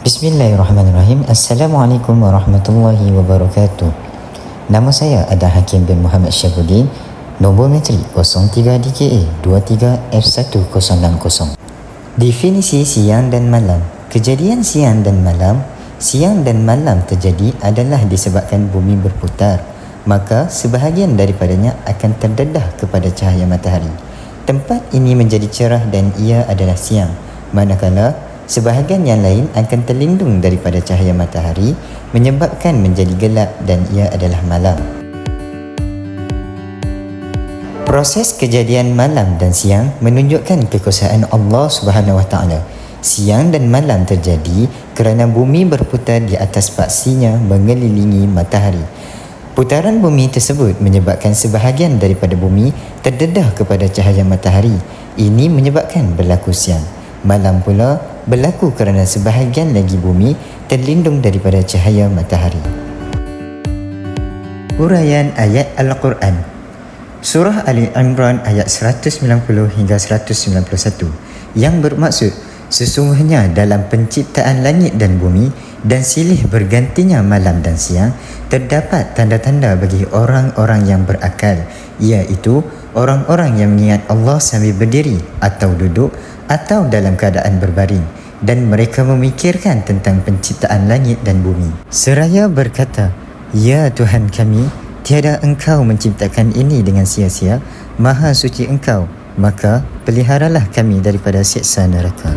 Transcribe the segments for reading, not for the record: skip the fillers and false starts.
Bismillahirrahmanirrahim. Assalamualaikum warahmatullahi wabarakatuh. Nama saya Adhan Hakim bin Muhammad Syahrudin. Nombor metrik 03 DKA 23F1060. Definisi siang dan malam. Kejadian siang dan malam. Siang dan malam terjadi adalah disebabkan bumi berputar. Maka sebahagian daripadanya akan terdedah kepada cahaya matahari. Tempat ini menjadi cerah dan ia adalah siang. Manakala sebahagian yang lain akan terlindung daripada cahaya matahari menyebabkan menjadi gelap dan ia adalah malam. Proses kejadian malam dan siang menunjukkan kekuasaan Allah Subhanahu Wa Taala. Siang dan malam terjadi kerana bumi berputar di atas paksinya mengelilingi matahari. Putaran bumi tersebut menyebabkan sebahagian daripada bumi terdedah kepada cahaya matahari. Ini menyebabkan berlaku siang. Malam pula berlaku kerana sebahagian lagi bumi terlindung daripada cahaya matahari. Huraian ayat Al-Quran. Surah Ali Imran ayat 190 hingga 191 yang bermaksud sesungguhnya dalam penciptaan langit dan bumi dan silih bergantinya malam dan siang terdapat tanda-tanda bagi orang-orang yang berakal, iaitu orang-orang yang mengingat Allah sambil berdiri atau duduk atau dalam keadaan berbaring dan mereka memikirkan tentang penciptaan langit dan bumi. Seraya berkata, "Ya Tuhan kami, tiada Engkau menciptakan ini dengan sia-sia, Maha suci Engkau, maka peliharalah kami daripada siksa neraka."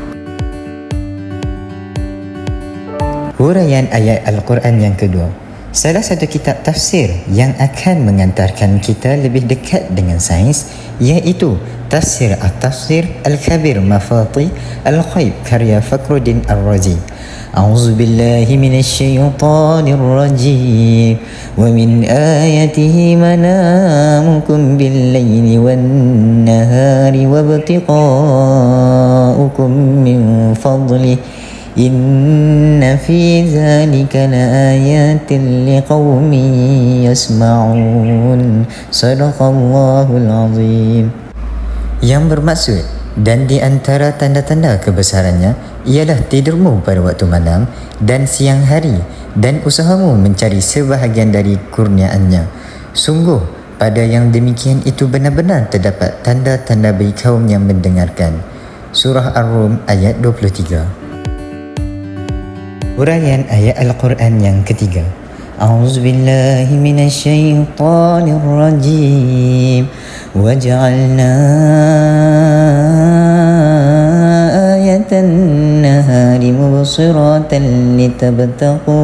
Huraian ayat Al-Quran yang kedua. Salah satu kitab tafsir yang akan mengantarkan kita lebih dekat dengan sains iaitu Tafsir At-Tafsir Al-Kabir Mafatih Al-Ghaib karya Fakhruddin Ar-Razi. A'udzu billahi minasy syaithanir rajim. Wa min ayatihi manamukum bil-laili wan-nahari wabtiqa'ukum min fadlihi. Inna fi zalika laayatin liqaumin yasma'un. Shadaqallahul azim. Yang bermaksud, dan di antara tanda-tanda kebesarannya ialah tidurmu pada waktu malam dan siang hari dan usahamu mencari sebahagian dari kurniaannya. Sungguh pada yang demikian itu benar-benar terdapat tanda-tanda bagi kaum yang mendengarkan. Surah Ar-Rum ayat 23. Huraian ayat Al-Quran yang ketiga. A'udzu billahi minasy syaithanir rajim. Wa ja'alna ayatan nahari mubsiratan litabtaqu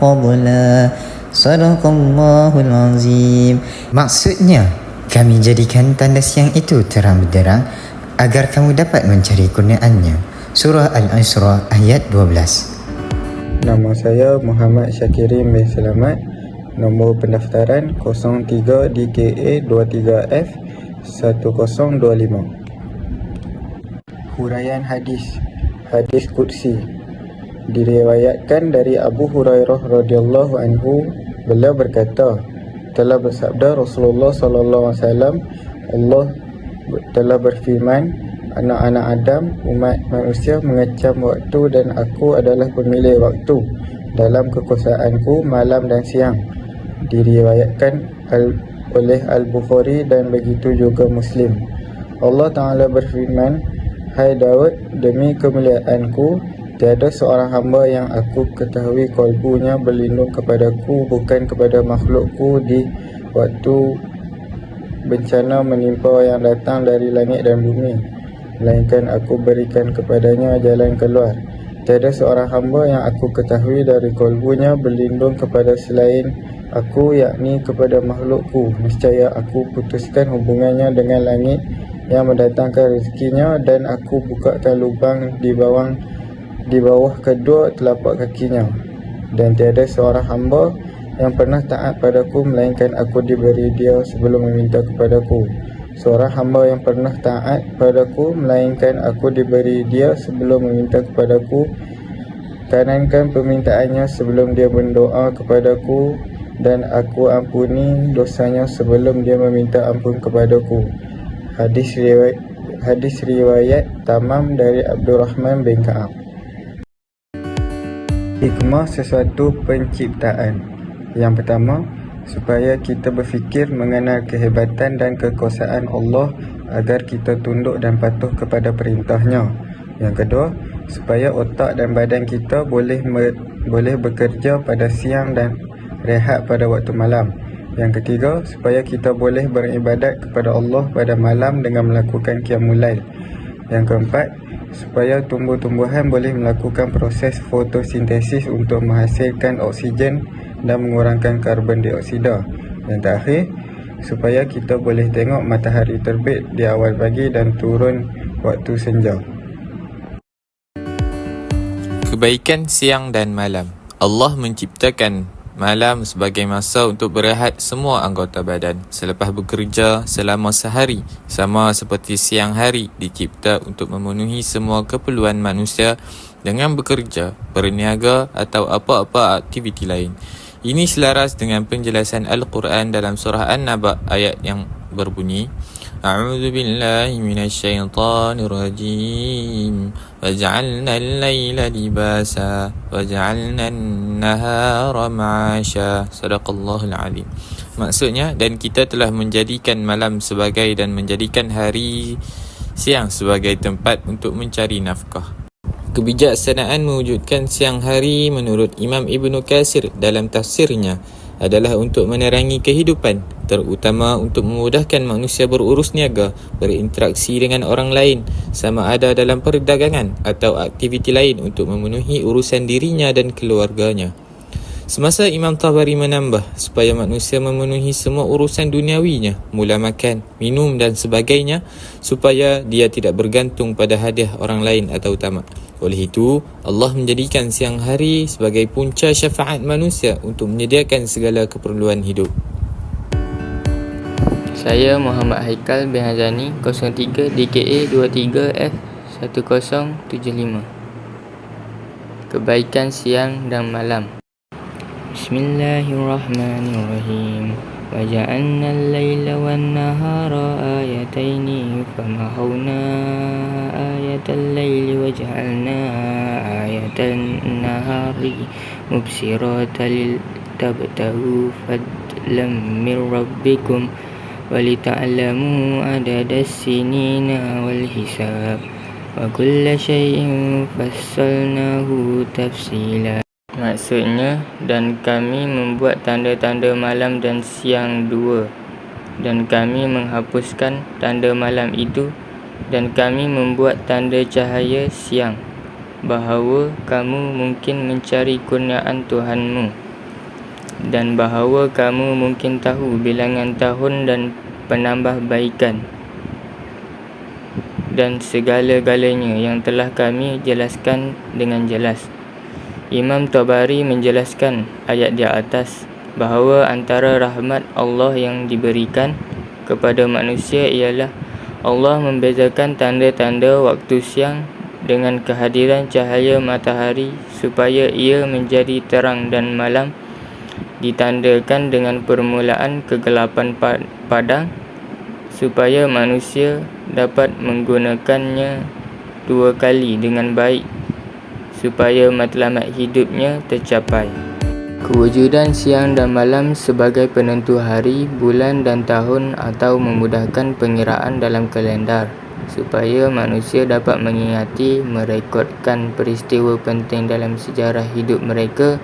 fadla. Shadaqallahul azim. Maksudnya, kami jadikan tanda siang itu terang benderang agar kamu dapat mencari kurniaannya. Surah Al-Isra ayat 12. Nama saya Muhammad Syakirin bin Selamat. Nombor pendaftaran 03 DKA 23F 1025. Huraian hadis. Hadis Qudsi. Diriwayatkan dari Abu Hurairah radhiyallahu anhu, beliau berkata, telah bersabda Rasulullah sallallahu alaihi wasallam, Allah telah berfirman, anak-anak Adam, umat manusia mengecam waktu dan aku adalah pemilih waktu dalam kekuasaanku malam dan siang. Diriwayatkan oleh Al-Bukhari dan begitu juga Muslim. Allah Ta'ala berfirman, hai Daud, demi kemuliaanku, tiada seorang hamba yang aku ketahui kalbunya berlindung kepadaku bukan kepada makhlukku di waktu bencana menimpa yang datang dari langit dan bumi, melainkan aku berikan kepadanya jalan keluar. Tiada seorang hamba yang aku ketahui dari kalbunya berlindung kepada selain aku, yakni kepada makhlukku. Nescaya aku putuskan hubungannya dengan langit yang mendatangkan rezekinya dan aku bukakan lubang di bawah kedua telapak kakinya. Dan tiada seorang hamba yang pernah taat padaku melainkan aku diberi dia sebelum meminta kepadaku. Seorang hamba yang pernah taat padaku melainkan aku diberi dia sebelum meminta kepadaku. Kanankan permintaannya sebelum dia berdoa kepadaku dan aku ampuni dosanya sebelum dia meminta ampun kepadaku. Hadis riwayat Tamam dari Abdurrahman bin Ka'ab. Hikmah sesuatu penciptaan. Yang pertama, supaya kita berfikir mengenal kehebatan dan kekuasaan Allah agar kita tunduk dan patuh kepada perintahnya. Yang kedua, supaya otak dan badan kita boleh bekerja pada siang dan rehat pada waktu malam. Yang ketiga, supaya kita boleh beribadat kepada Allah pada malam dengan melakukan qiyamul lail. Yang keempat, supaya tumbuh-tumbuhan boleh melakukan proses fotosintesis untuk menghasilkan oksigen dan mengurangkan karbon dioksida. Yang terakhir, supaya kita boleh tengok matahari terbit di awal pagi dan turun waktu senja. Kebaikan siang dan malam. Allah menciptakan malam sebagai masa untuk berehat semua anggota badan selepas bekerja selama sehari, sama seperti siang hari dicipta untuk memenuhi semua keperluan manusia dengan bekerja, berniaga atau apa-apa aktiviti lain. Ini selaras dengan penjelasan Al-Quran dalam surah An-Naba ayat yang berbunyi, A'udzu billahi minasyaitonir rajim. Waj'alna al-laila libasa waj'alna an-nahara ma'asha. Sadaqallahul azim. Maksudnya, dan kita telah menjadikan malam sebagai dan menjadikan hari siang sebagai tempat untuk mencari nafkah. Kebijaksanaan mewujudkan siang hari menurut Imam Ibn Katsir dalam tafsirnya adalah untuk menerangi kehidupan, terutama untuk memudahkan manusia berurus niaga, berinteraksi dengan orang lain, sama ada dalam perdagangan atau aktiviti lain untuk memenuhi urusan dirinya dan keluarganya. Semasa Imam Tabari menambah supaya manusia memenuhi semua urusan duniawinya, mula makan, minum dan sebagainya, supaya dia tidak bergantung pada hadiah orang lain atau tamak. Oleh itu, Allah menjadikan siang hari sebagai punca syafaat manusia untuk menyediakan segala keperluan hidup. Saya Muhammad Haikal bin Hazani, 03 DKA 23F 1075. Kebaikan siang dan malam. Bismillahirrahmanirrahim. وَجَعَلْنَا اللَّيْلَ وَالنَّهَارَ آيَتَيْنِ فَمَحَوْنَا آيَةَ اللَّيْلِ وَجَعَلْنَا آيَةَ النَّهَارِ مُبْصِرَةً لِتَبْتَغُوا فَضْلًا مِنْ رَبِّكُمْ وَلِتَعْلَمُوا عَدَدَ السِّنِينَ وَالْحِسَابَ وَكُلَّ شَيْءٍ فَصَّلْنَاهُ تَفْصِيلًا. Maksudnya, dan kami membuat tanda-tanda malam dan siang dua, dan kami menghapuskan tanda malam itu, dan kami membuat tanda cahaya siang, bahawa kamu mungkin mencari kurniaan Tuhanmu, dan bahawa kamu mungkin tahu bilangan tahun dan penambahbaikan, dan segala-galanya yang telah kami jelaskan dengan jelas. Imam Tabari menjelaskan ayat di atas bahawa antara rahmat Allah yang diberikan kepada manusia ialah Allah membezakan tanda-tanda waktu siang dengan kehadiran cahaya matahari supaya ia menjadi terang, dan malam ditandakan dengan permulaan kegelapan padang supaya manusia dapat menggunakannya dua kali dengan baik supaya matlamat hidupnya tercapai. Kewujudan siang dan malam sebagai penentu hari, bulan dan tahun atau memudahkan pengiraan dalam kalendar supaya manusia dapat mengingati, merekodkan peristiwa penting dalam sejarah hidup mereka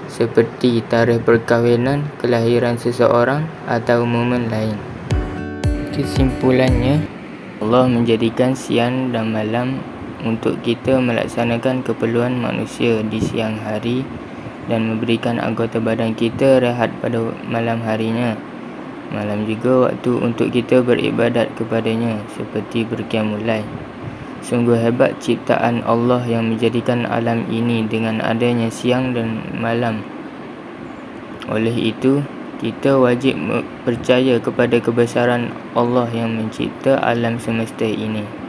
seperti tarikh perkahwinan, kelahiran seseorang atau momen lain. Kesimpulannya, Allah menjadikan siang dan malam untuk kita melaksanakan keperluan manusia di siang hari dan memberikan anggota badan kita rehat pada malam harinya. Malam juga waktu untuk kita beribadat kepadanya seperti berqiyamul lail. Sungguh hebat ciptaan Allah yang menjadikan alam ini dengan adanya siang dan malam. Oleh itu, kita wajib percaya kepada kebesaran Allah yang mencipta alam semesta ini.